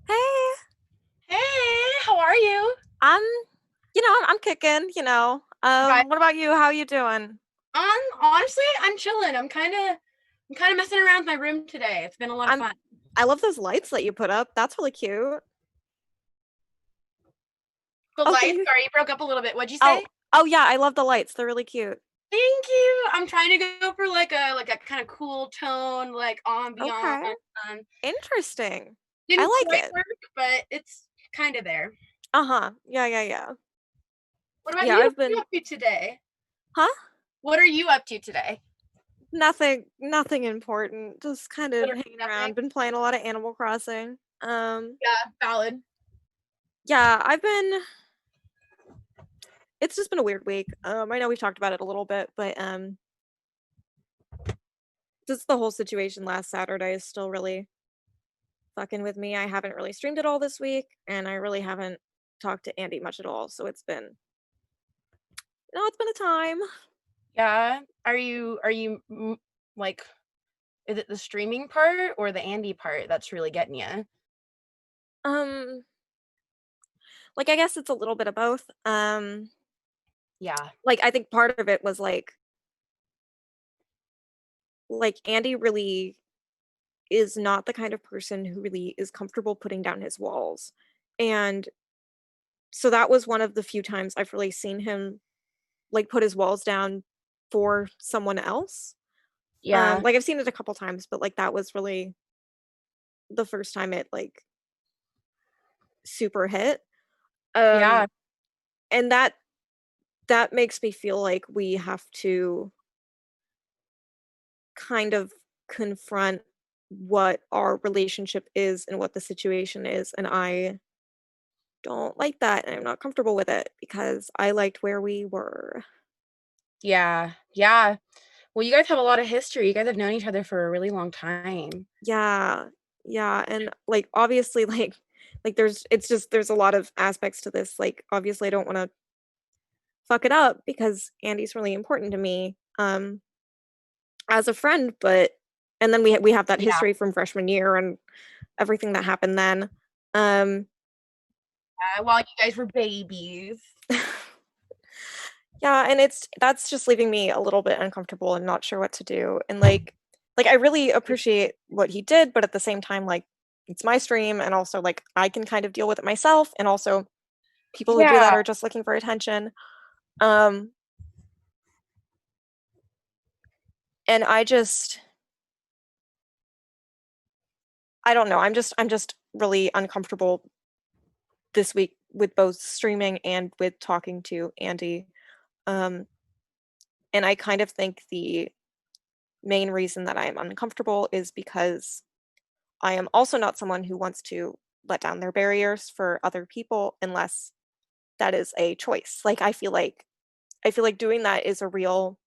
Hey, Hey, how are you? I'm, I'm kicking, you know. Okay. What about you? How you doing? Honestly, I'm chilling. I'm kind of messing around with my room today. It's been a lot of I'm, fun. I love those lights that you put up. That's really cute. The Oh, can lights, you? sorry, you broke up a little bit. What'd you Oh, say? oh yeah, I love the lights. They're really cute. Thank you. I'm trying to go for like a kind of cool tone, like ambient. Okay, Um, interesting. I didn't like quite it. work, but it's kind of there. Uh-huh. Yeah, yeah, yeah. What about Yeah, you? I've What are you been, up to today? huh? What are you up to today? Nothing important. Just kind of Literally hanging nothing. around. Been playing a lot of Animal Crossing. Yeah, valid. Yeah, it's just been a weird week. I know we've talked about it a little bit, but just the whole situation last Saturday is still really fucking with me. I haven't really streamed it all this week, and I really haven't talked to Andy much at all. So it's been a time. Yeah. Like, is it the streaming part or the Andy part that's really getting you? Um, like I guess it's a little bit of both. Yeah. Like I think part of it was like Andy really is not the kind of person who really is comfortable putting down his walls. And so that was one of the few times I've really seen him like put his walls down for someone else. Yeah. Like I've seen it a couple times, but like that was really the first time it like super hit. Um Yeah. and that makes me feel like we have to kind of confront what our relationship is and what the situation is, and I don't like that and I'm not comfortable with it because I liked where we were. Yeah. Yeah. Well, you guys have a lot of history. You guys have known each other for a really long time. Yeah. Yeah, and like obviously like there's a lot of aspects to this. Like obviously I don't want to fuck it up because Andy's really important to me as a friend, but and then we have that Yeah. history from freshman year and everything that happened then. Um While you guys were babies. yeah, and that's just leaving me a little bit uncomfortable and not sure what to do. And like I really appreciate what he did, but at the same time like it's my stream and also like I can kind of deal with it myself and also people who do that Yeah. are just looking for attention. Um and I don't know. I'm just really uncomfortable this week with both streaming and with talking to Andy. Um, and I kind of think the main reason that I am uncomfortable is because I am also not someone who wants to let down their barriers for other people unless that is a choice. Like I feel like doing that is a real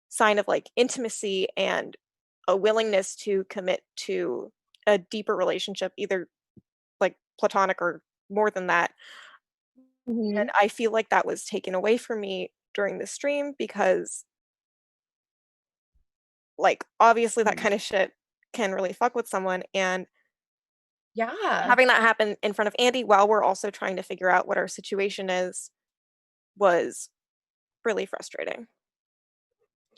sign of like intimacy and a willingness to commit to a deeper relationship, either like platonic or more than that. And Mhm. I feel like that was taken away from me during the stream because, like, obviously that Mhm. kind of shit can really fuck with someone. And Yeah. having that happen in front of Andy while we're also trying to figure out what our situation is was really frustrating.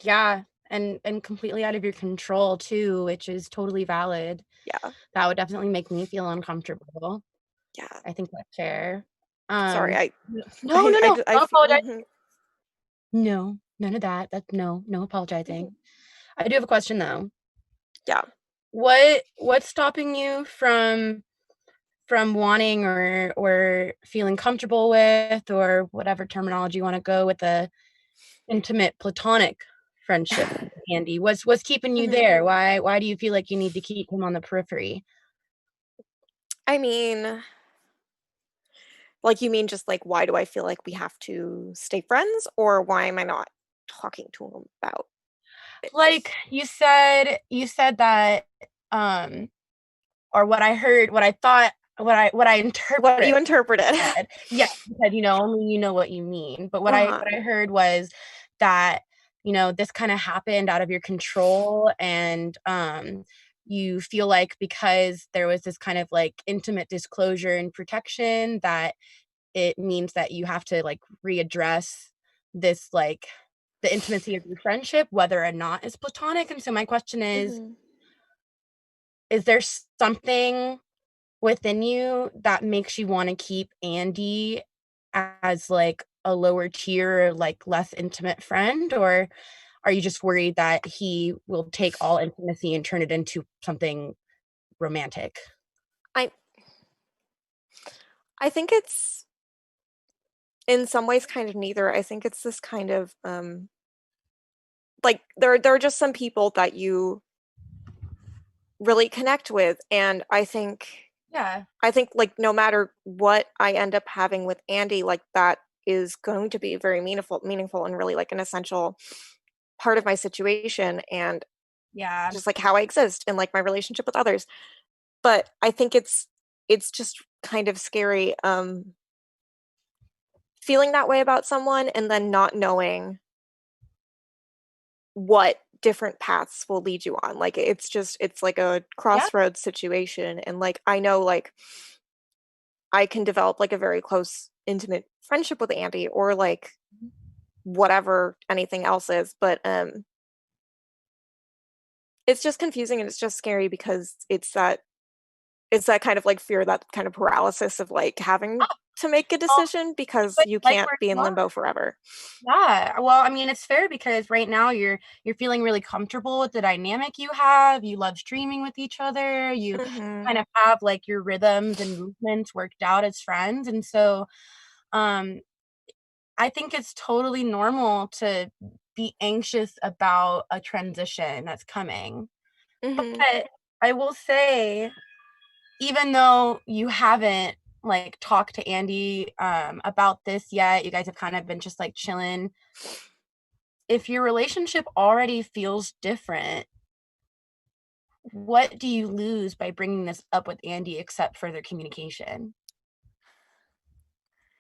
Yeah. And completely out of your control too, which is totally valid. Yeah. That would definitely make me feel uncomfortable. Yeah. I think that's fair. Sorry. No, no, no. I Don't apologize. mhm. No, none of that. That's no Mhm. apologizing. I do have a question though. Yeah. What's stopping you from wanting or feeling comfortable with or whatever terminology you want to go with a intimate platonic friendship with Andy? What's keeping you Mhm. there? Why do you feel like you need to keep him on the periphery? I mean, like, you mean just like, why do I feel like we have to stay friends, or why am I not talking to him about it? Like you said that um or what I heard, what I thought, what I What you interpret interpreted. said. Yeah, you said, only you know what you mean. But what I Uh-huh. what I heard was that, this kind of happened out of your control and you feel like because there was this kind of like intimate disclosure and protection that it means that you have to like readdress this like the intimacy of your friendship, whether or not it's platonic. And so my question is there something within you that makes you want to keep Andy as like a lower tier, like less intimate friend? Or are you just worried that he will take all intimacy and turn it into something romantic? I think it's in some ways kind of neither. I think it's this kind of like there are just some people that you really connect with, and Yeah. I think like no matter what I end up having with Andy, like that is going to be very meaningful and really like an essential part of my situation and Yeah. just like how I exist and like my relationship with others. But I think it's just kind of scary feeling that way about someone and then not knowing what different paths will lead you on. Like it's like a Yeah. crossroads situation, and like I know like I can develop like a very close intimate friendship with Andy or like whatever anything else is, but it's just confusing and it's just scary because it's that kind of like fear, that kind of paralysis of like having to make a Well, decision because but you like can't where be you in are. limbo forever. Yeah. Well, I mean, it's fair because right now you're feeling really comfortable with the dynamic you have. You love streaming with each other. You Mhm. kind of have like your rhythms and movements worked out as friends. And so um I think it's totally normal to be anxious about a transition that's coming. Mhm. But I will say, even though you haven't like talked to Andy about this yet, you guys have kind of been just like chilling. If your relationship already feels different, what do you lose by bringing this up with Andy except further communication?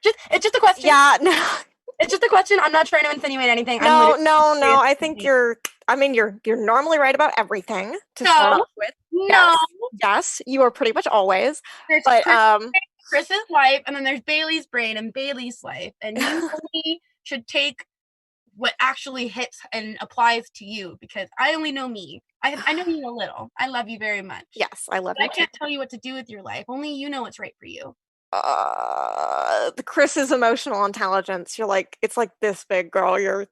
It's just a question. Yeah, no. It's just a question. I'm not trying to insinuate anything. I'm No, literally no, no. curious. I think you're normally right about everything to start No, off with. no. Yes. Yes, you are pretty much always. There's But Chris's life, and then there's Bailey's brain and Bailey's life, and you only should take what actually hits and applies to you because I only know me. I know you a little. I love you very much. yes, I love But I you too. can't tell you what to do with your life. Only you know what's right for you. The Chris's emotional intelligence. It's like this big, girl. You're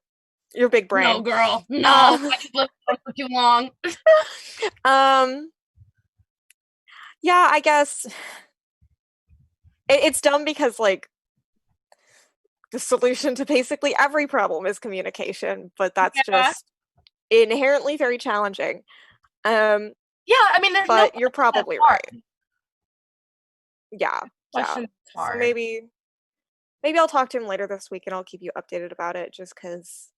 big No, brain. girl. No. Um, I just lived for too long. um, yeah, I guess it's dumb because like the solution to basically every problem is communication, but that's Yeah. just inherently very challenging. Um, Yeah, I mean, there's no but you're question that's probably hard. right. Yeah, yeah. Question that's So hard. maybe I'll talk to him later this week and I'll keep you updated about it just because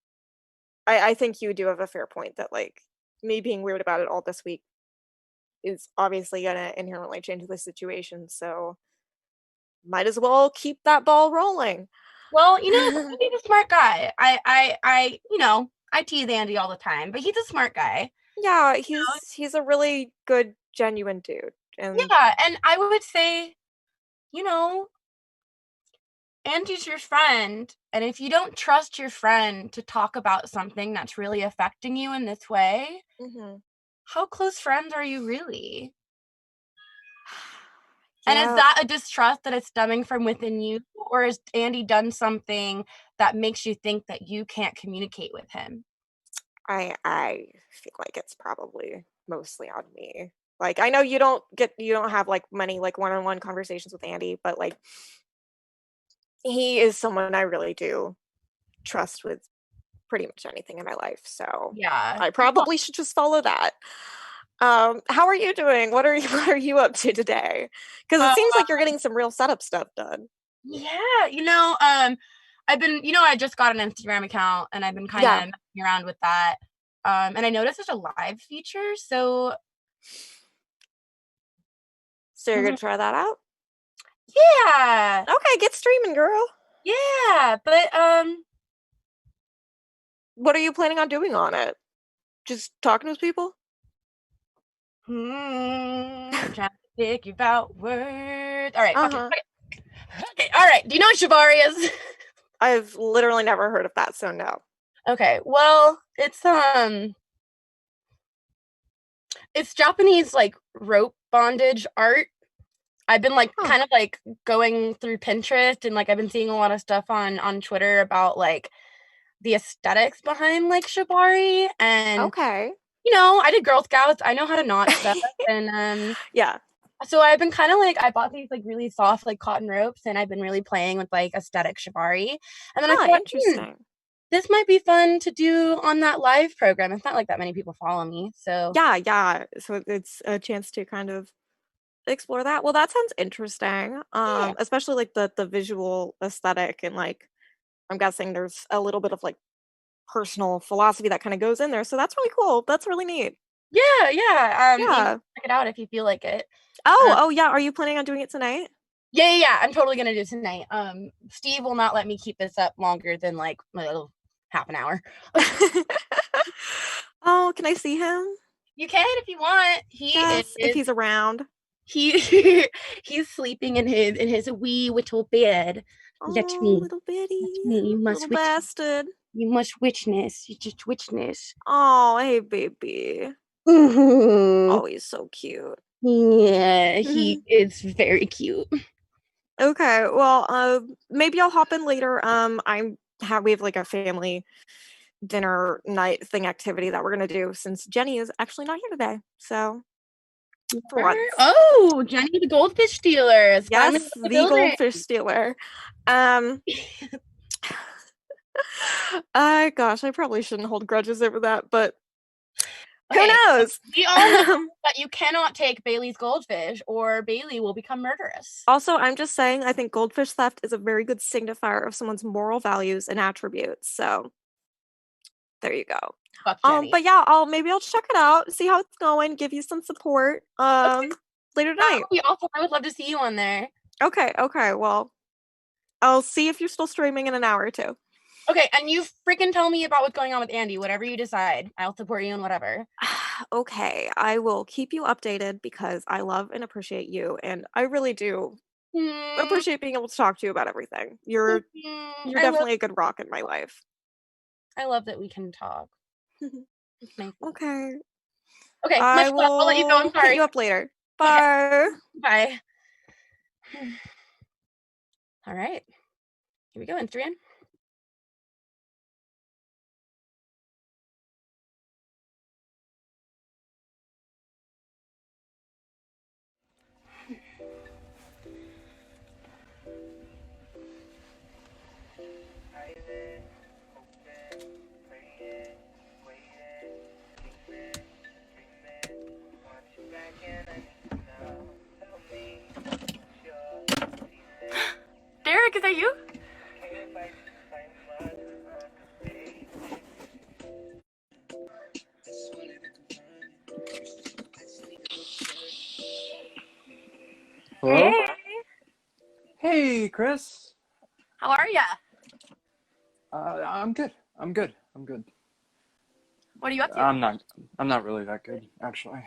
I think you do have a fair point that like me being weird about it all this week is obviously gonna inherently change the situation. So might as well keep that ball rolling. Well, he's a smart guy. I tease Andy all the time, but he's a smart guy. Yeah, You know? he's a really good, genuine dude. And Yeah, and I would say, you know, Andy's your friend, and if you don't trust your friend to talk about something that's really affecting you in this way, mhm. how close friends are you really? And is Yeah, that a distrust that is stemming from within you, or has Andy done something that makes you think that you can't communicate with him? I feel like it's probably mostly on me. Like I know you don't have like many like one-on-one conversations with Andy, but like he is someone I really do trust with pretty much anything in my life. So Yeah. I probably should just follow that. How are you doing? What are you up to today? Because it Uh, seems like you're getting some real setup stuff done. yeah, I've been, I just got an Instagram account and I've been kind of Yeah. messing around with that. And I noticed there's a live feature. So, So you're gonna mhm, try that out? yeah, Okay, get streaming, girl. yeah. But What are you planning on doing on it? Just talking with people? I'm trying to think about words. All right, fuck it. Uh-huh. Okay, all right. Do you know what shibari is? I've literally never heard of that, so no. Okay, well, it's Japanese like rope bondage art. I've been like Huh. kind of like going through Pinterest and like I've been seeing a lot of stuff on Twitter about like the aesthetics behind like shibari, and Okay. I did Girl Scouts. I know how to knot stuff, and Yeah. so I've been kind of like I bought these like really soft like cotton ropes, and I've been really playing with like aesthetic shibari, and then I Huh, thought, interesting. this might be fun to do on that live program. It's not like that many people follow me, so Yeah. So it's a chance to kind of explore that. Well, that sounds interesting. yeah, Especially like the visual aesthetic, and like I'm guessing there's a little bit of like personal philosophy that kind of goes in there. So that's really cool. That's really neat. yeah. You can Yeah. check it out if you feel like it. Oh yeah. Are you planning on doing it tonight? Yeah. I'm totally gonna do it tonight. Steve will not let me keep this up longer than like a little half an hour. Oh, can I see him? You can if you want. Yes, if he's around. He he's sleeping in his wee little bed. Let Oh, me, little bitty, you little bastard. must witness, you just witness. Oh, hey, baby. Mm-hmm. Oh, he's so cute. Yeah, he is very cute. Okay, well, maybe I'll hop in later. We have like a family dinner night thing activity that we're gonna do since Jenny is actually not here today. So for once, Oh, Jenny the goldfish stealer is finally yes, in the the building. goldfish stealer. Um, I gosh, I probably shouldn't hold grudges over that, but who Okay, knows? we all know that you cannot take Bailey's goldfish or Bailey will become murderous. Also, I'm just saying, I think goldfish theft is a very good signifier of someone's moral values and attributes. So there you go. Fuck Jenny. But yeah, maybe I'll check it out, see how it's going, give you some support. Okay, Later that tonight. would be awesome. I would love to see you on there. Okay. Well, I'll see if you're still streaming in an hour or two. Okay, and you freaking tell me about what's going on with Andy. Whatever you decide, I'll support you in whatever. Okay, I will keep you updated because I love and appreciate you, and I really do Hmm. appreciate being able to talk to you about everything. You're I love definitely a good rock in my life. that we can talk. It's nice. Okay. Okay, I much love. I'll let you go. I'm will hit sorry. you up later. Okay, Bye. bye. All right, here we go. In 3 in. Derek, is that you? Hello? Hey, Hey, Chris. how are ya? I'm good. I'm good. I'm good. What are you up to? I'm not really that good, actually.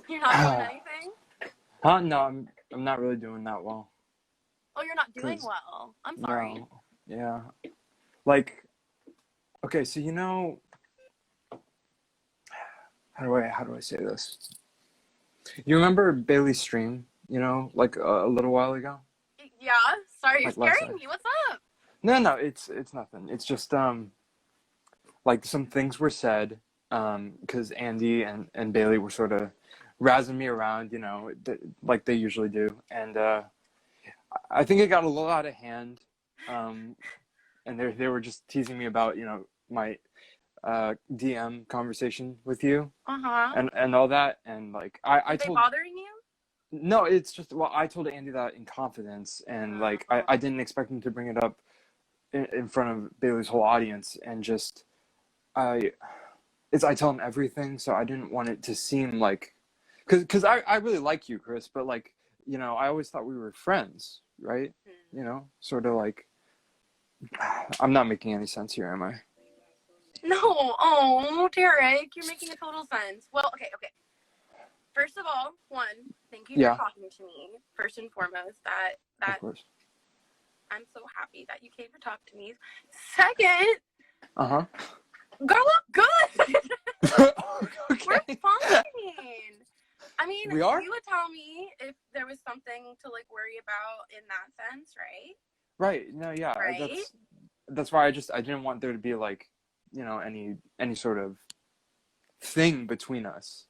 You're not doing anything? No, I'm not really doing that well. Oh, you're not doing 'Cause well. I'm sorry. no, yeah. Like, okay, so how do I say this? You remember Bailey's stream, like a little while ago? Yeah, sorry, you're Like last scaring night. me. What's up? No, it's nothing. It's just like some things were said, because Andy and Bailey were sort of razzing me around, like they usually do, and I think it got a little out of hand, um, and they were just teasing me about my DM conversation with you Uh-huh. and all that, and like I Were they told bothering you? no, it's just well I told Andy that in confidence, and like I didn't expect him to bring it up in front of Bailey's whole audience, and just I I tell him everything, so I didn't want it to seem like, because I really like you, Chris, but like I always thought we were friends, right? Sort of like, I'm not making any sense here, am I? No. Oh, Derek, you're making a total sense. Well, okay. first of all, thank you Yeah. for talking to me. First and foremost, that Of course. I'm so happy that you came to talk to me. Second, Uh-huh. girl, look good. Okay. We're fine. I mean, We are? you would tell me if there was something to like worry about in that sense, right? Right. No, yeah. Right? That's why I didn't want there to be like, you know, any sort of thing between us.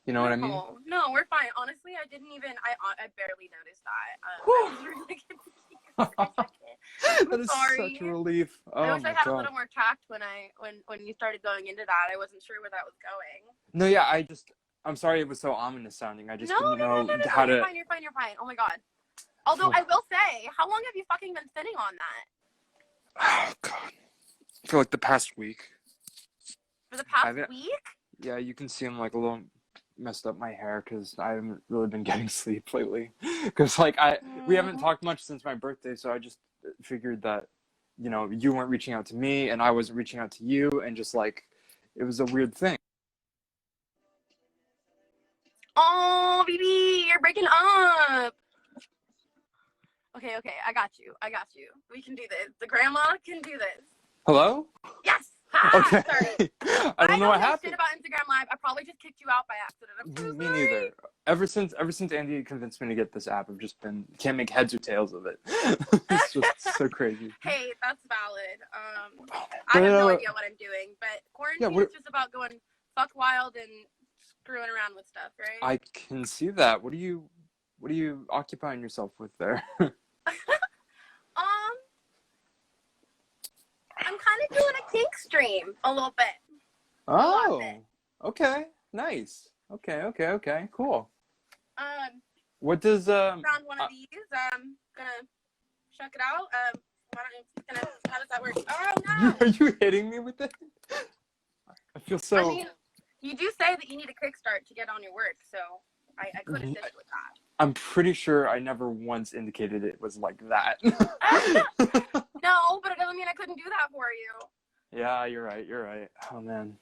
You know what I mean? No, we're fine. Honestly, I barely noticed that. Whew. I was really confused for a second. That is sorry. such a relief. Oh I wish my I had God. a little more tact when you started going into that. I wasn't sure where that was going. No, yeah, I'm sorry it was so ominous sounding. I just didn't know how to. You're fine. You're fine. Oh my God. Although I will say, how long have you fucking been sitting on that? Oh God. For like the past week. For the past week? Yeah, you can see I'm like a little messed up my hair because I haven't really been getting sleep lately. Because like we haven't talked much since my birthday, so I just figured that, you know, you weren't reaching out to me and I wasn't reaching out to you, and just like it was a weird thing. Oh, baby, you're breaking up. Okay, I got you. We can do this. The grandma can do this. Hello? Yes. Okay. Sorry. I don't know what happened. Shit about Instagram Live. I probably just kicked you out by accident. I'm so Me sorry. neither. Ever since Andy convinced me to get this app, I've just can't make heads or tails of it. It's just so crazy. Hey, that's valid. I have no idea what I'm doing, but quarantine is just about going fuck wild and screwing around with stuff, right? I can see that. What are you occupying yourself with there? I'm kind of doing a kink stream a little bit. Oh, okay, nice. Okay, cool. What does found one of these. Gonna check it out. How does that work? Oh no! Are you hitting me with it? I feel so. I mean, you do say that you need a kickstart to get on your work, so I could assist with that. I'm pretty sure I never once indicated it was like that. No, but it doesn't mean I couldn't do that for you. Yeah, you're right. Oh man,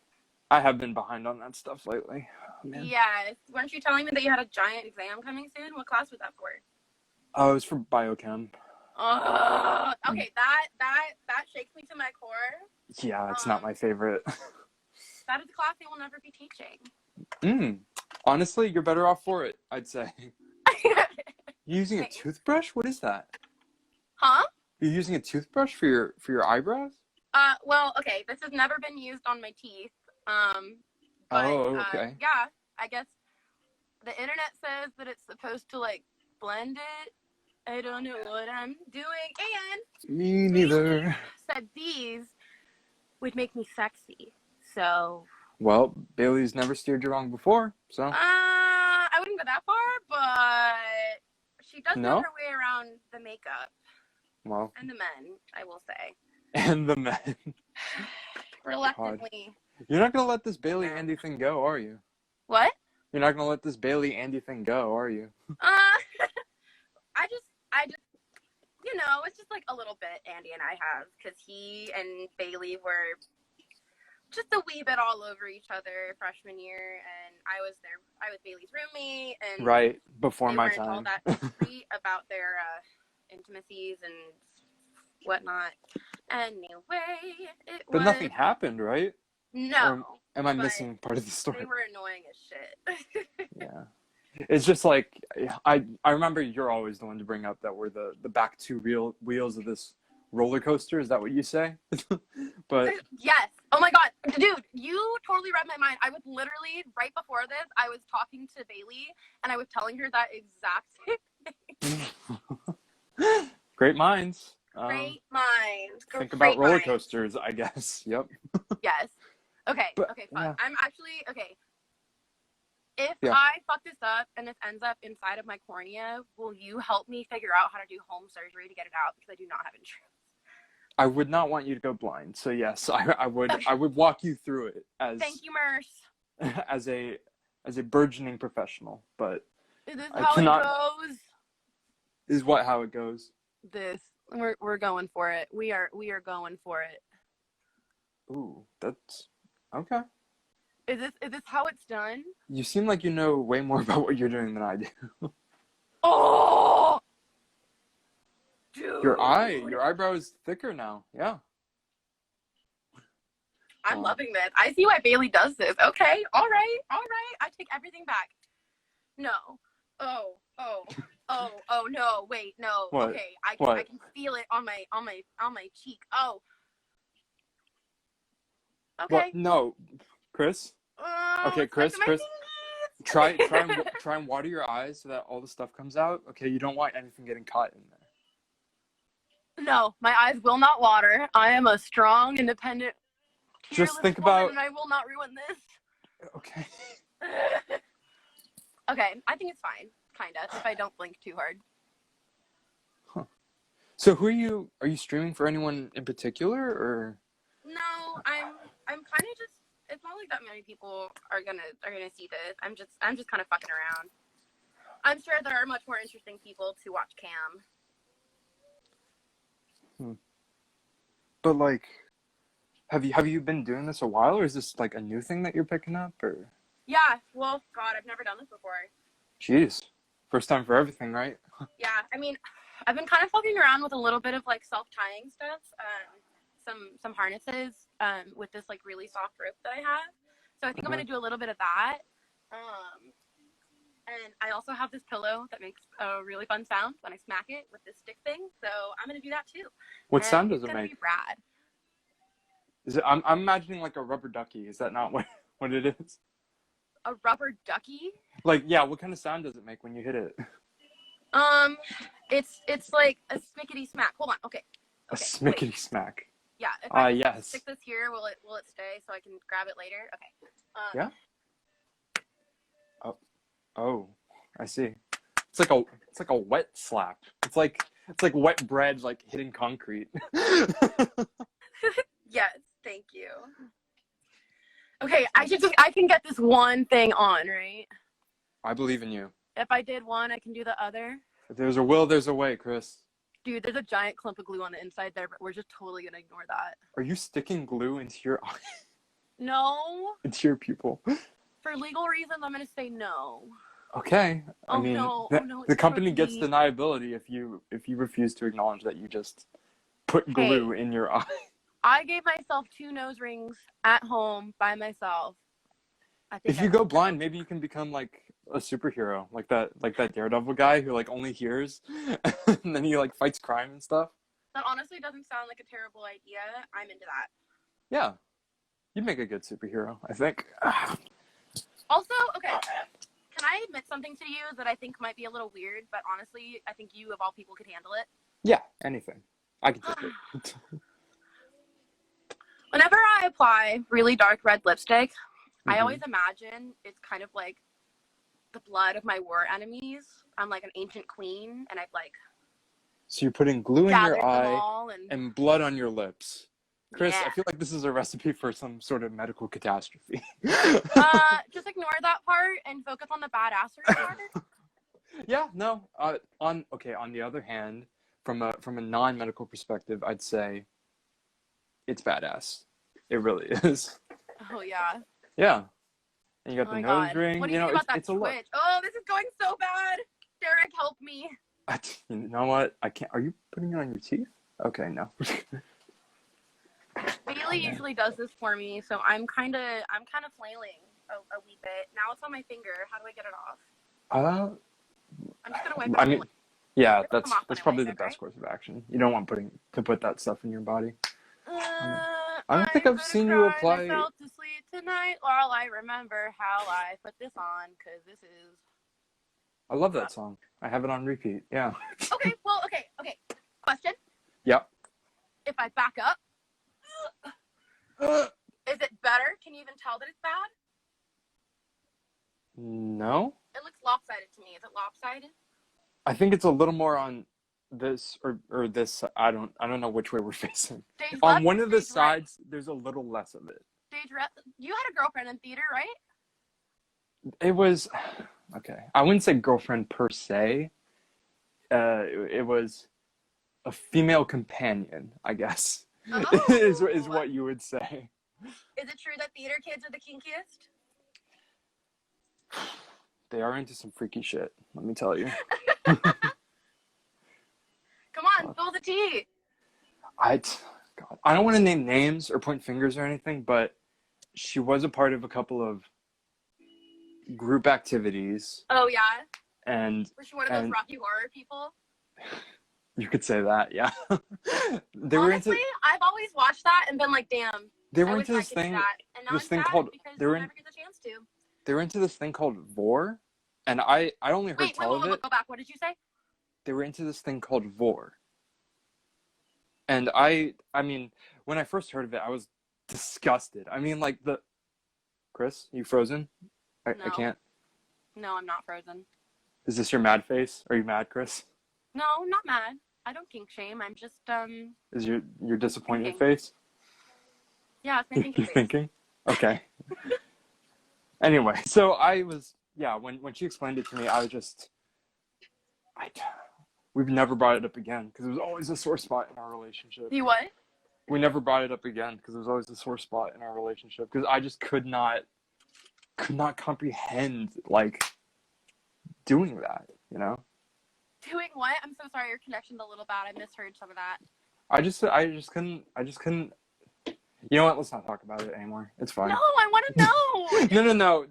I have been behind on that stuff lately. Oh, man. Yes. Weren't you telling me that you had a giant exam coming soon? What class was that for? Oh, it was for biochem. Okay, that shakes me to my core. Yeah, it's not my favorite. That is a class they will never be teaching. Honestly, you're better off for it, I'd say. You using a toothbrush? What is that? Huh? You're using a toothbrush for your eyebrows? Well, okay, this has never been used on my teeth. But, okay. Yeah, I guess the internet says that it's supposed to like blend it. I don't know what I'm doing. And me neither. Said these would make me sexy. So. Well, Bailey's never steered you wrong before, so. I wouldn't go that far, but she does know her way around the makeup. Well. And the men, I will say. And the men. Reluctantly. You're not gonna let this Bailey Andy thing go, are you? What? You're not gonna let this Bailey Andy thing go, are you? I just, you know, it's just like a little bit Andy and I have, because he and Bailey were just a wee bit all over each other freshman year, and I was Bailey's roommate, and right before they my weren't time. all that discreet about their intimacies and whatnot. Anyway, But nothing happened, right? No. Or am I missing part of the story? They were annoying as shit. Yeah. It's just like, I remember you're always the one to bring up that we're the back two wheels of this roller coaster. Is that what you say? But yes. Oh my God. Dude, you totally read my mind. I was literally, right before this, I was talking to Bailey and I was telling her that exact same thing. Great minds. Great minds. Think about roller coasters, I guess. Yep. Yes. Okay. Fine. Yeah. I'm actually, okay. If I fuck this up and this ends up inside of my cornea, will you help me figure out how to do home surgery to get it out? Because I do not have insurance. I would not want you to go blind. So yes, I would. Okay. I would walk you through it as. Thank you, Merce. As a burgeoning professional, but. Is this how it goes? Is what how it goes? We're going for it. We are going for it. Ooh, that's okay. Is this how it's done? You seem like you know way more about what you're doing than I do. Oh, dude. Your eyebrow is thicker now. Yeah. I'm loving this. I see why Bailey does this. Okay, all right. I take everything back. No. Oh no. Wait, no. What? Okay, I can feel it on my cheek. Oh. Okay. What? No, Chris. Okay, Chris. Try and water your eyes so that all the stuff comes out. Okay, you don't want anything getting caught in there. No, my eyes will not water. I am a strong, independent, Just think woman, about. and I will not ruin this. Okay. Okay, I think it's fine, kinda, if I don't blink too hard. Huh. So who are you streaming for anyone in particular, or? No, I'm kind of just. It's not like that many people are gonna see this. I'm just kind of fucking around. I'm sure there are much more interesting people to watch Cam. But like, have you been doing this a while, or is this like a new thing that you're picking up, or? Yeah. Well, God, I've never done this before. Jeez, first time for everything, right? Yeah. I mean, I've been kind of fucking around with a little bit of like self-tying stuff. Some harnesses with this like really soft rope that I have. So I think I'm gonna do a little bit of that. And I also have this pillow that makes a really fun sound when I smack it with this stick thing. So I'm gonna do that too. What sound does it it's gonna make? be rad. Is it? I'm imagining like a rubber ducky. Is that not what it is? A rubber ducky? Like, yeah. What kind of sound does it make when you hit it? It's like a smickety smack. Hold on. Okay. A smickety smack. Yeah. If I yes. stick this here, will it stay so I can grab it later? Okay. Yeah. Oh, I see. It's like a wet slap. It's like wet bread like hitting concrete. Yes, thank you. Okay, I can get this one thing on, right? I believe in you. If I did one, I can do the other. If there's a will, there's a way, Chris. Dude, there's a giant clump of glue on the inside there, but we're just totally gonna ignore that. Are you sticking glue into your eye? No. Into your pupil? For legal reasons, I'm gonna say no. Okay. I mean, the company gets tricky. deniability if you refuse to acknowledge that you just put glue in your eye. I gave myself 2 nose rings at home by myself. I think if you go blind, maybe you can become like a superhero, like that Daredevil guy who like only hears, and then he like fights crime and stuff. That honestly doesn't sound like a terrible idea. I'm into that. Yeah, you'd make a good superhero, I think. Also, okay, can I admit something to you that I think might be a little weird, but honestly, I think you of all people could handle it? Yeah, anything. I can take it. Whenever I apply really dark red lipstick, I always imagine it's kind of like the blood of my war enemies. I'm like an ancient queen, and I've like. So you're putting glue in your eye and blood on your lips. Chris, yeah. I feel like this is a recipe for some sort of medical catastrophe. Just ignore that part and focus on the badassery part. Yeah, no. On the other hand, from a non-medical perspective, I'd say it's badass. It really is. Oh yeah. Yeah. And you got the nose ring. What do you think about that it's a look. twitch? Oh, this is going so bad. Derek, help me. You know what? I can't. Are you putting it on your teeth? Okay, no. Bailey usually does this for me, so I'm kind of flailing a wee bit. Now it's on my finger. How do I get it off? I'm just gonna wipe it. I mean, yeah, It'll that's probably the best course of action. You don't want to put that stuff in your body. I don't think I've seen you apply. I fell to sleep tonight while I remember how I put this on, because this is. I love that song. I have it on repeat. Yeah. Okay. Well. Okay. Question. Yep. If I back up, is it better? Can you even tell that it's bad? No. It looks lopsided to me. Is it lopsided? I think it's a little more on this or this. I don't know which way we're facing. Stage on left, one of the stage sides, right. There's a little less of it. Stage left. You had a girlfriend in theater, right? It was okay. I wouldn't say girlfriend per se. It was a female companion, I guess. Oh. is what you would say. Is it true that theater kids are the kinkiest? They are into some freaky shit, let me tell you. Come on, spill the tea. God, I don't want to name names or point fingers or anything, but she was a part of a couple of group activities. Oh, yeah? And Was she one of those Rocky Horror people? You could say that, yeah. Honestly, I've always watched that and been like, damn. They were into this thing. And now I'm sad because they'll never get the chance to. They were into this thing called Vor, and I only heard tell of it. Go back. What did you say? They were into this thing called Vor. And I mean, when I first heard of it, I was disgusted. I mean, like Chris, you frozen? I can't. No, I'm not frozen. Is this your mad face? Are you mad, Chris? No, I'm not mad. I don't kink shame. I'm just Is your disappointed thinking. face? Yeah, it's my thinking You're face. thinking? Okay. Anyway, so I was when she explained it to me, I was just we've never brought it up again because it was always a sore spot in our relationship. You what? We never brought it up again because it was always a sore spot in our relationship because I just could not comprehend like doing that, you know? Doing what? I'm so sorry, your connection's a little bad. I misheard some of that. I just couldn't. You know what? Let's not talk about it anymore. It's fine. No, I want to know. No.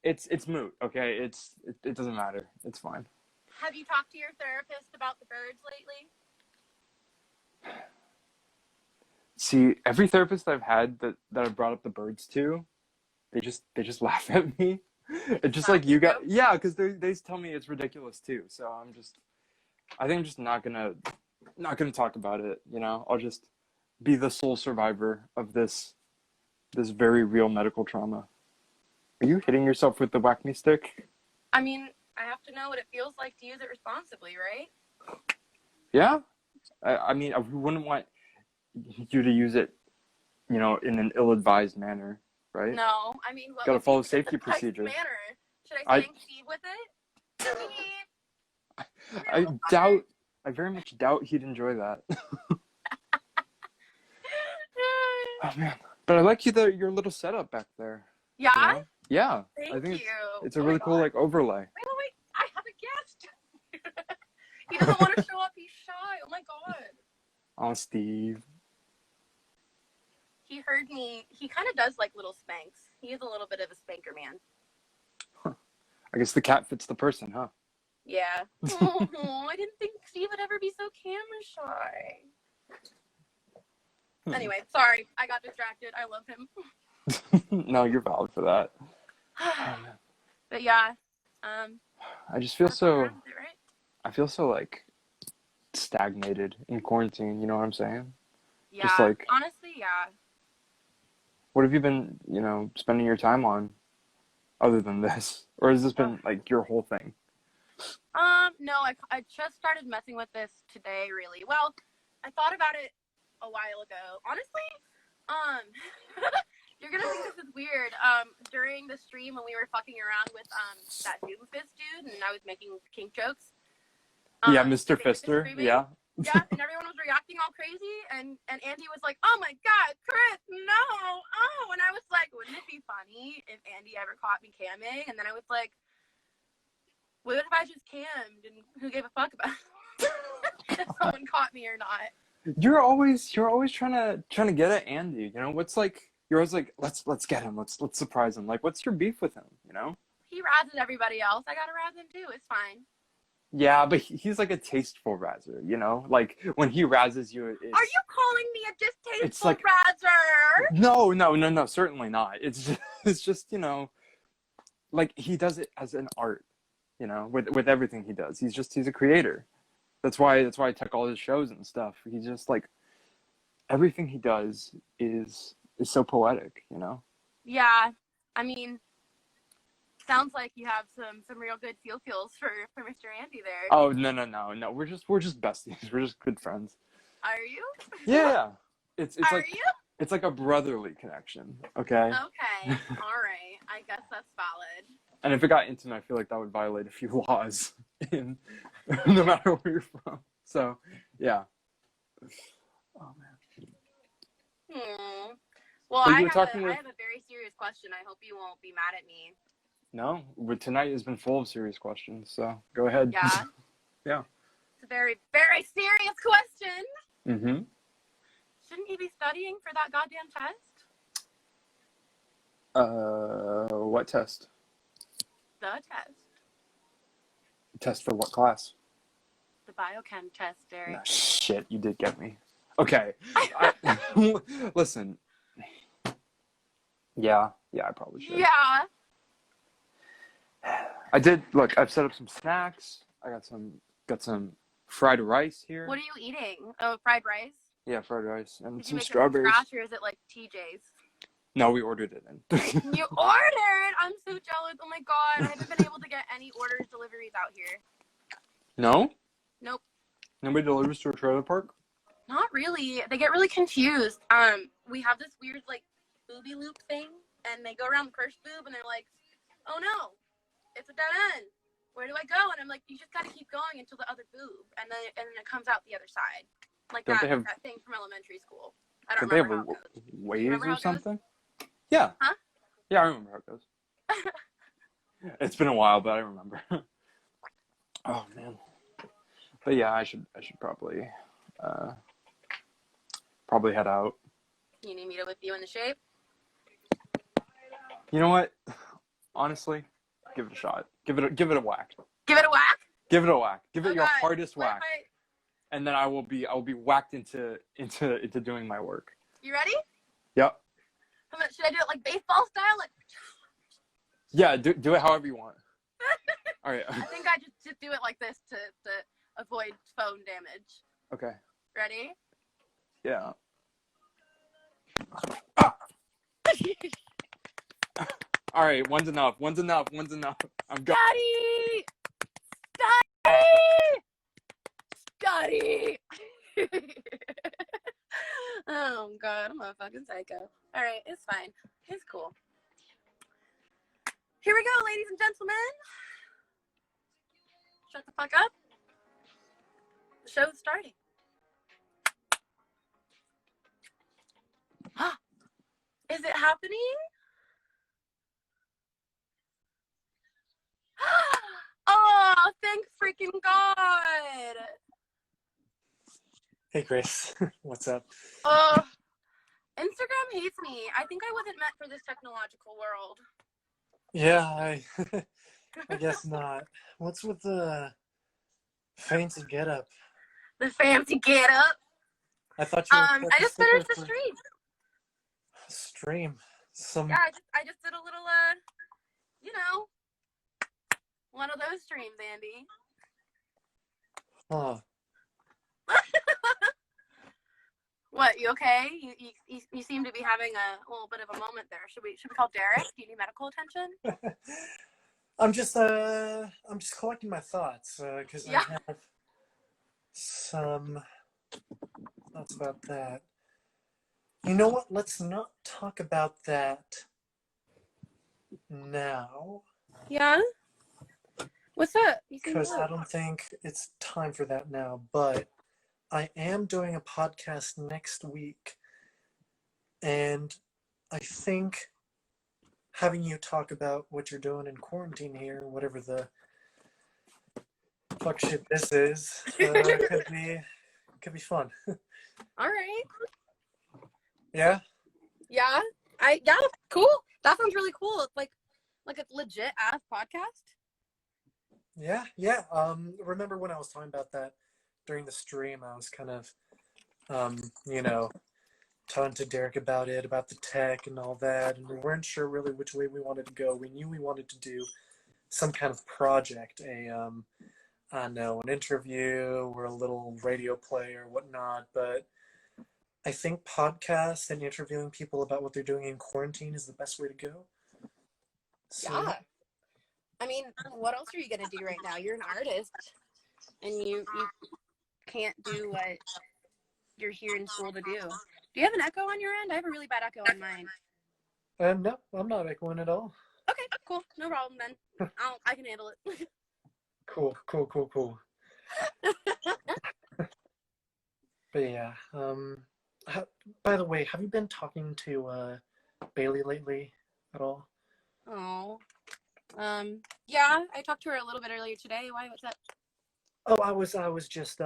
It's moot. Okay, it doesn't matter. It's fine. Have you talked to your therapist about the birds lately? See, every therapist I've had that I've brought up the birds to, they just laugh at me. It's just like you got, yeah, because they tell me it's ridiculous too. So I think I'm just not gonna talk about it. You know, I'll just be the sole survivor of this very real medical trauma. Are you hitting yourself with the whack me stick? I mean, I have to know what it feels like to use it responsibly, right? Yeah, I mean, I wouldn't want you to use it, you know, in an ill-advised manner, right? No, I mean, what gotta follow be safety the best procedures. manner? Should I spank Steve with it? I very much doubt he'd enjoy that. Oh man, but I like your little setup back there. Yeah. You know? Yeah. Thank I think you. it's a really cool like overlay. Wait! I have a guest. He doesn't want to show up. He's shy. Oh my god. Oh, Steve. He heard me. He kind of does like little spanks. He is a little bit of a spanker man. I guess the cat fits the person, huh? Yeah. Oh, I didn't think Steve would ever be so camera shy. Anyway, sorry. I got distracted. I love him. No, you're valid for that. But yeah. I just feel so... Right? I feel so, like, stagnated in quarantine, you know what I'm saying? Yeah, just like, honestly, yeah. What have you been, you know, spending your time on other than this? Or has this been, like, your whole thing? No, I just started messing with this today, really. Well, I thought about it a while ago. Honestly, you're gonna think this is weird. During the stream when we were fucking around with, that Doomfist dude and I was making kink jokes. Yeah, Mr. Fister, yeah. Yeah, and everyone was reacting all crazy, and Andy was like, oh my god, Chris, no, oh, and I was like, wouldn't it be funny if Andy ever caught me camming? And then I was like, what if I just cammed, and who gave a fuck about if someone caught me or not? You're always trying to get at Andy, you know? What's like, you're always like, let's get him, let's surprise him. Like, what's your beef with him, you know? He razzes everybody else, I gotta razz him too, it's fine. Yeah, but he's like a tasteful razzer, you know? Like, when he razzes you, it's... Are you calling me a distasteful like, razzer? No, certainly not. It's just, you know, like, he does it as an art, you know, with everything he does. He's a creator. That's why I took all his shows and stuff. He's just, like, everything he does is so poetic, you know? Yeah, I mean... Sounds like you have some real good feels for Mr. Andy there. Oh no. We're just besties. We're just good friends. Are you? Yeah. It's Are like you? It's like a brother-ly connection. Okay. Okay. All right. I guess that's valid. And if it got intimate, I feel like that would violate a few laws no matter where you're from. So yeah. Oh man. Well, I have a very serious question. I hope you won't be mad at me. No, but tonight has been full of serious questions, so go ahead. Yeah? Yeah. It's a very, very serious question. Mm-hmm. Shouldn't you be studying for that goddamn test? What test? The test. Test for what class? The biochem test, Derek. No, shit, you did get me. Okay. Listen. Yeah, I probably should. Yeah. I did. Look, I've set up some snacks. I got some fried rice here. What are you eating? Oh, fried rice? Yeah, fried rice and Did you some make strawberries. it from scratch, or is it like TJ's? No, we ordered it in. You ordered? I'm so jealous. Oh my god, I haven't been able to get any orders, deliveries out here. No? Nope. Nobody delivers to a trailer park? Not really. They get really confused. We have this weird like booby loop thing, and they go around the first boob, and they're like, "Oh no, it's a dead end. Where do I go?" And I'm like, "You just gotta keep going until the other boob, and then it comes out the other side." Like that thing from elementary school. I don't remember how it goes. Waves or something? Yeah. Huh? Yeah, I remember how it goes. It's been a while, but I remember. Oh man. But yeah, I should probably head out. You need me to whip you into shape? You know what? Honestly, give it a shot. Give it a whack. Give it a whack? Give it a whack. Give it your Okay. hardest whack. And then I will be whacked into doing my work. You ready? Yep. Should I do it like baseball style? Like. Yeah, do it however you want. All right. I think I just do it like this to avoid phone damage. Okay. Ready? Yeah. Ah! All right, one's enough. I'm going. Study! Oh god, I'm a fucking psycho. Alright, it's fine. It's cool. Here we go, ladies and gentlemen. Shut the fuck up. The show's starting. Is it happening? Oh, thank freaking God. Hey, Grace. What's up? Instagram hates me. I think I wasn't meant for this technological world. Yeah, I guess not. What's with the fancy getup? The fancy get up. I thought you were I just finished the stream. Stream. Yeah, I just did a little, one of those streams, Andy. Huh. What, you okay? You seem to be having a little bit of a moment there. Should we call Derek? Do you need medical attention? I'm just collecting my thoughts, because I have some thoughts about that. You know what? Let's not talk about that now. Yeah? What's up? Because I don't think it's time for that now, but I am doing a podcast next week, and I think having you talk about what you're doing in quarantine here, whatever the fuck shit this is, could be fun. All right. Yeah? Yeah? Cool. That sounds really cool. It's like a legit ass podcast. Yeah. Remember when I was talking about that during the stream, I was kind of, talking to Derek about the tech and all that, and we weren't sure really which way we wanted to go. We knew we wanted to do some kind of project, an interview or a little radio play or whatnot, but I think podcasts and interviewing people about what they're doing in quarantine is the best way to go. So, yeah. I mean, what else are you going to do right now? You're an artist, and you can't do what you're here in school to do. Do you have an echo on your end? I have a really bad echo on mine. No, I'm not echoing at all. Okay, cool. No problem then. I can handle it. Cool. But yeah, by the way, have you been talking to Bailey lately? at all? Oh. Yeah, I talked to her a little bit earlier today. Why? What's up? Oh, I was just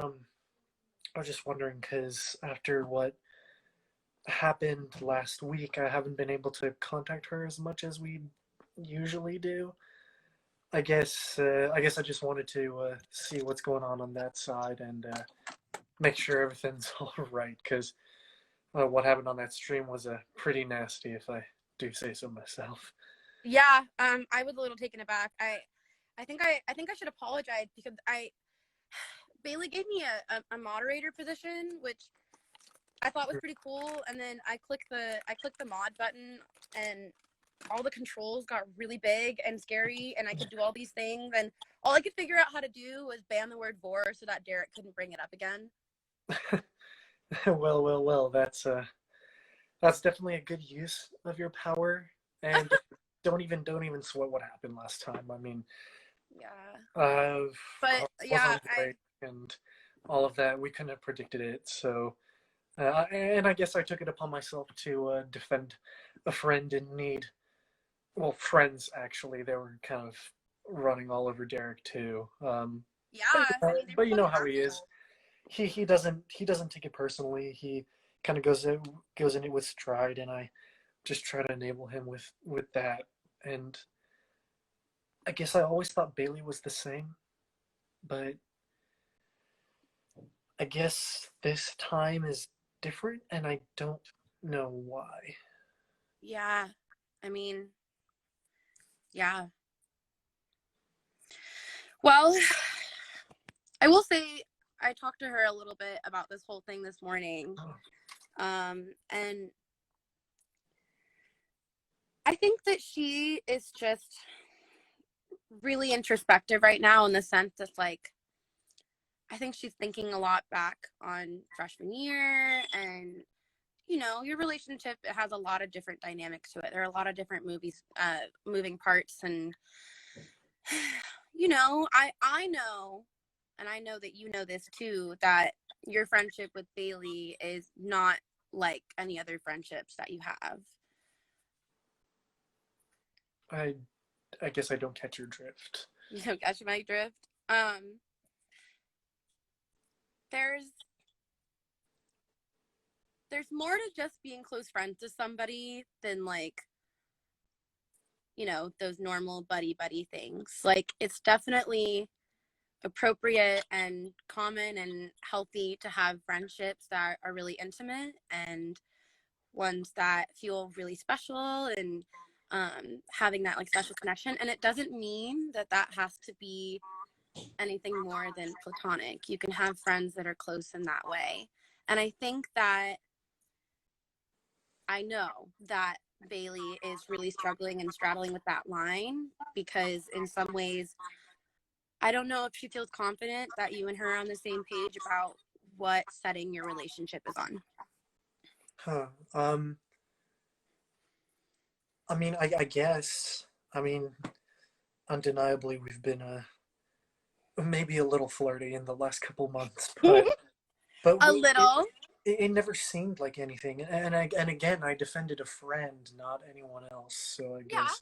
wondering because after what happened last week, I haven't been able to contact her as much as we usually do. I guess I just wanted to see what's going on that side and make sure everything's all right. Because what happened on that stream was pretty nasty, if I do say so myself. Yeah, I was a little taken aback. I think I should apologize because Bailey gave me a moderator position, which I thought was pretty cool, and then I clicked the mod button, and all the controls got really big and scary, and I could do all these things, and all I could figure out how to do was ban the word vor so that Derek couldn't bring it up again. Well, that's definitely a good use of your power, and don't even sweat what happened last time. I mean, yeah, but yeah, and all of that, we couldn't have predicted it. So, and I guess I took it upon myself to defend a friend in need. Well, friends actually. They were kind of running all over Derek too. Yeah, but you know how he is. He doesn't take it personally. He kind of goes in it with stride, and I just try to enable him with that. And I guess I always thought Bailey was the same, but I guess this time is different, and I don't know why. Yeah, I mean, yeah. Well, I will say I talked to her a little bit about this whole thing this morning. And I think that she is just really introspective right now in the sense that, like, I think she's thinking a lot back on freshman year, and your relationship, it has a lot of different dynamics to it. There are a lot of different moving parts, and I know, and I know that you know this too, that your friendship with Bailey is not like any other friendships that you have. I guess I don't catch your drift. You don't catch my drift. There's more to just being close friends to somebody than, like, those normal buddy things. Like, it's definitely appropriate and common and healthy to have friendships that are really intimate and ones that feel really special, and having that, like, special connection. And it doesn't mean that has to be anything more than platonic. You can have friends that are close in that way. And I think that I know that Bailey is really struggling and straddling with that line, because in some ways, I don't know if she feels confident that you and her are on the same page about what setting your relationship is on. I mean, I guess. I mean, undeniably, we've been maybe a little flirty in the last couple months, but a little. It never seemed like anything. And again, I defended a friend, not anyone else. So I guess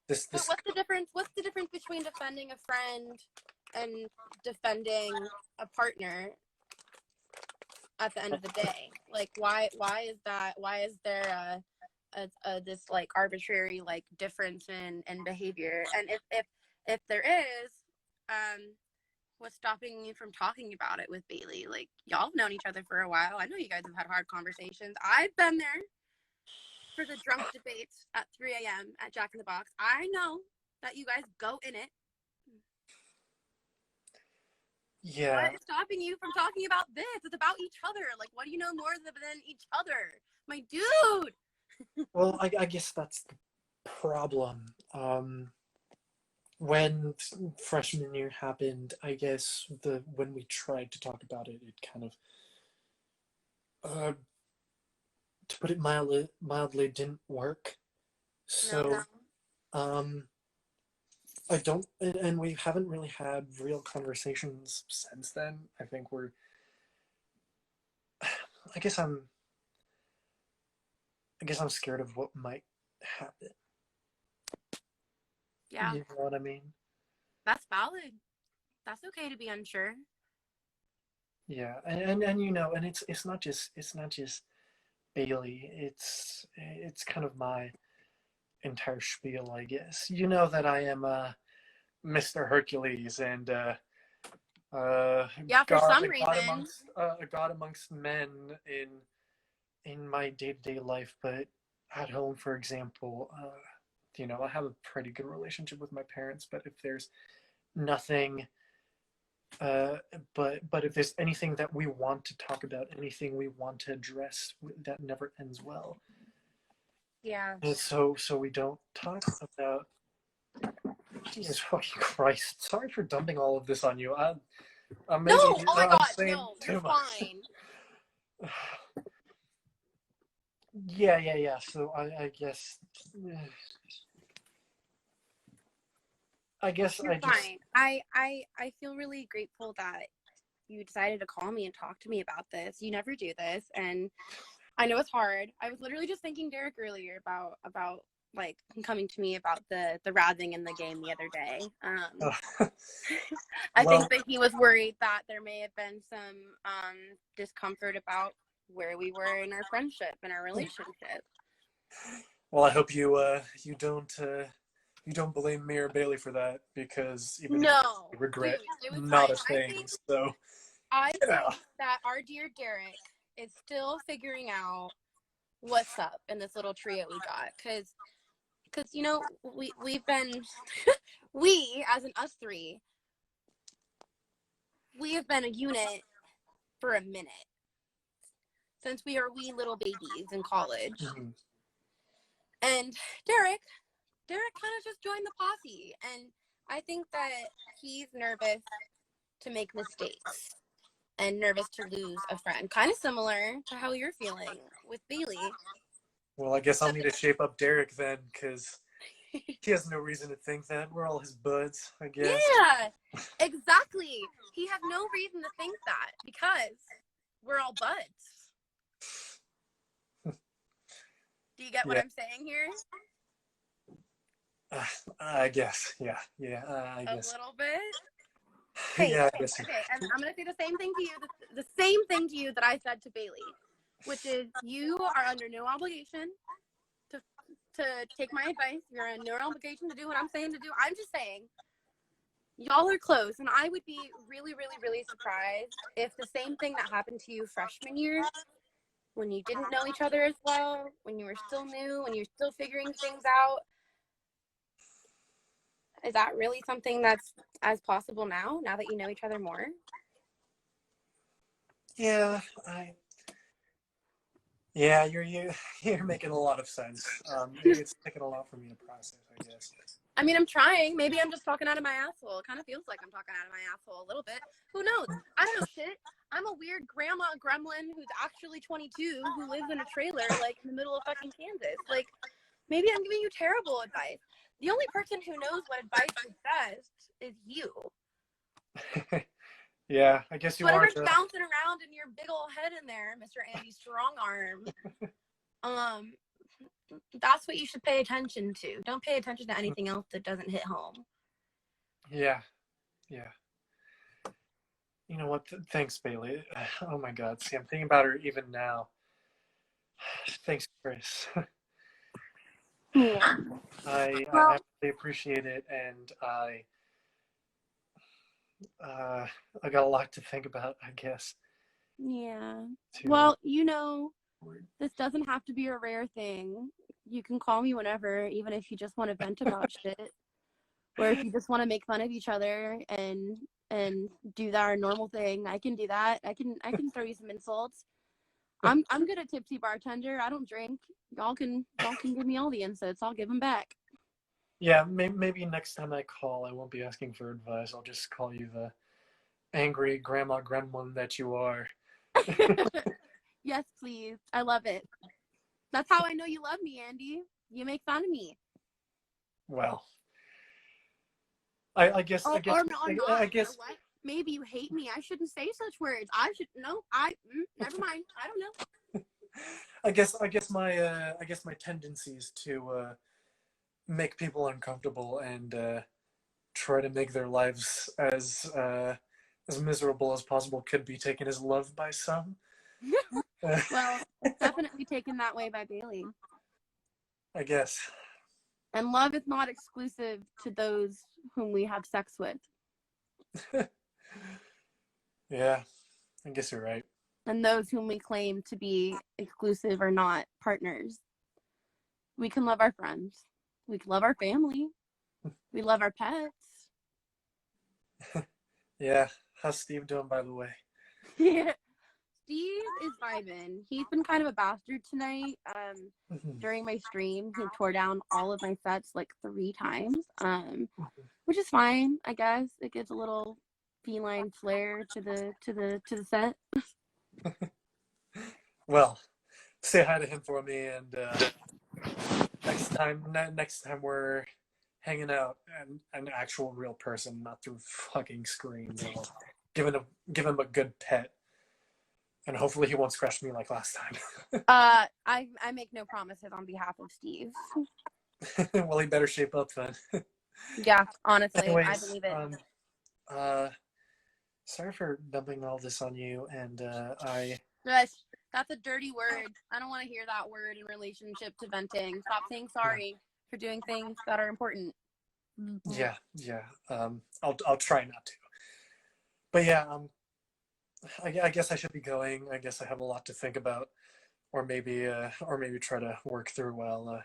this. But what's the difference? What's the difference between defending a friend and defending a partner at the end of the day? Like, why is that? Why is there this, like, arbitrary, like, difference in behavior? And if there is, what's stopping you from talking about it with Bailey? Like, y'all have known each other for a while. I know you guys have had hard conversations. I've been there for the drunk debates at 3 a.m. at Jack in the Box. I know that you guys go in it. Yeah. What is stopping you from talking about this? It's about each other. Like, what do you know more than each other? My dude! Well, I guess that's the problem. When freshman year happened, I guess when we tried to talk about it, it kind of, to put it mildly, didn't work. So, I don't, and we haven't really had real conversations since then. I think I guess I'm scared of what might happen. Yeah. You know what I mean? That's valid. That's okay to be unsure. Yeah, and you know, and it's not just Bailey. It's kind of my entire spiel, I guess. You know that I am Mr. Hercules and Yeah, for some a god reason. a god amongst men in my day-to-day life, but at home, for example, you know, I have a pretty good relationship with my parents, but if there's nothing uh, but if there's anything that we want to talk about, anything we want to address, that never ends well. Yeah. And so we don't talk about. Jesus fucking Christ! Sorry for dumping all of this on you. I'm maybe, No! Oh my I'm god, saying no, too you're much. fine. Yeah. So I guess. I guess You're I just. fine. I feel really grateful that you decided to call me and talk to me about this. You never do this, and I know it's hard. I was literally just thanking Derek earlier about like coming to me about the razzing in the game the other day. I Well, think that he was worried that there may have been some discomfort about where we were in our friendship and our relationship. well, I hope you don't blame me or Bailey for that, because even if No, you regret dude, it was not fine. a thing. So I yeah. think that our dear Derek is still figuring out what's up in this little trio we got, because you know we've been we as in us three, we have been a unit for a minute since we are wee little babies in college. Mhm. And Derek kind of just joined the posse, and I think that he's nervous to make mistakes and nervous to lose a friend, kind of similar to how you're feeling with Bailey. Well, I guess I'll need to shape up Derek then, because he has no reason to think that. We're all his buds, I guess. Yeah, exactly. He has no reason to think that because we're all buds. Do you get what Yeah. I'm saying here? I guess. Yeah. I A guess. little bit. Hey, Yeah, I guess. okay, and I'm gonna say the same thing to you, the same thing to you that I said to Bailey, which is you are under no obligation to take my advice. You're under no obligation to do what I'm saying to do. I'm just saying, y'all are close, and I would be really, really, really surprised if the same thing that happened to you freshman year, when you didn't know each other as well, when you were still new, when you're still figuring things out, is that really something that's as possible now that you know each other more? Yeah, Yeah, you're making a lot of sense. It's taking a lot for me to process, I guess. I mean, I'm trying. Maybe I'm just talking out of my asshole. It kind of feels like I'm talking out of my asshole a little bit. Who knows? I don't know shit. I'm a weird grandma gremlin who's actually 22 who lives in a trailer like in the middle of fucking Kansas. Like, maybe I'm giving you terrible advice. The only person who knows what advice is best is you. Yeah, I guess you Whatever's aren't. bouncing around in your big old head in there, Mr. Andy Strongarm. That's what you should pay attention to. Don't pay attention to anything else that doesn't hit home. Yeah. You know what? Thanks, Bailey. Oh my God. See, I'm thinking about her even now. Thanks, Chris. Yeah. I really appreciate it, and I got a lot to think about, I guess. Yeah. Well, you know, this doesn't have to be a rare thing. You can call me whenever, even if you just want to vent about shit, or if you just want to make fun of each other and do our normal thing. I can do that. I can throw you some insults. I'm good at tipsy bartender. I don't drink. Y'all can give me all the insults. I'll give them back. Yeah, maybe next time I call, I won't be asking for advice. I'll just call you the angry grandma gremlin that you are. Yes, please. I love it. That's how I know you love me, Andy. You make fun of me. Well, I guess. Or not. I guess. Or what? Maybe you hate me. I shouldn't say such words. Never mind. I don't know. I guess my tendencies to make people uncomfortable and try to make their lives as miserable as possible could be taken as love by some. Well, it's definitely taken that way by Bailey. I guess. And love is not exclusive to those whom we have sex with. Yeah, I guess you're right. And those whom we claim to be exclusive or not partners. We can love our friends. We can love our family. We love our pets. Yeah, how's Steve doing, by the way? Yeah. Steve is vibing. He's been kind of a bastard tonight. During my stream, he tore down all of my sets like 3 times. Which is fine, I guess. It gives a little feline flair to the set. Well, say hi to him for me, and next time we're hanging out, and an actual real person, not through fucking screens. I'll give him a good pet, and hopefully he won't scratch me like last time. I make no promises on behalf of Steve. Well, he better shape up then. Yeah, honestly, Anyways, I believe it. Sorry for dumping all this on you, and Yes, that's a dirty word. I don't want to hear that word in relationship to venting. Stop saying sorry for doing things that are important. Yeah. I'll try not to. But yeah, I guess I should be going. I guess I have a lot to think about, or maybe try to work through while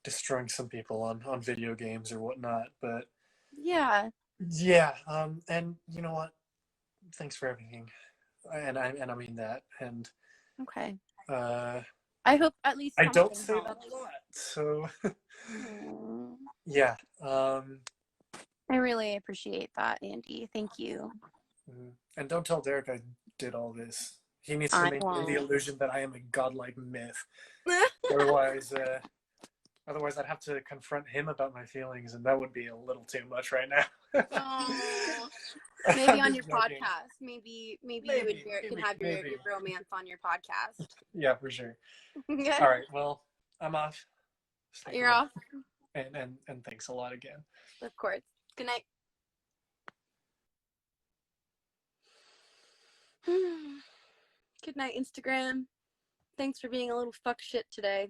destroying some people on video games or whatnot. But Yeah. And you know what? Thanks for everything, and I mean that. And Okay. I hope at least I don't something say that helps. a lot, so Aw. yeah. I really appreciate that, Andy. Thank you. And don't tell Derek I did all this. He needs to I maintain won't. the illusion that I am a godlike myth. Otherwise, I'd have to confront him about my feelings, and that would be a little too much right now. Oh, maybe on I'm your just joking. podcast. Maybe you and Merritt can have your romance on your podcast. Yeah, for sure. All right, well, I'm off. Stay You're cool. off. And thanks a lot again. Of course. Good night. Good night, Instagram. Thanks for being a little fuck shit today.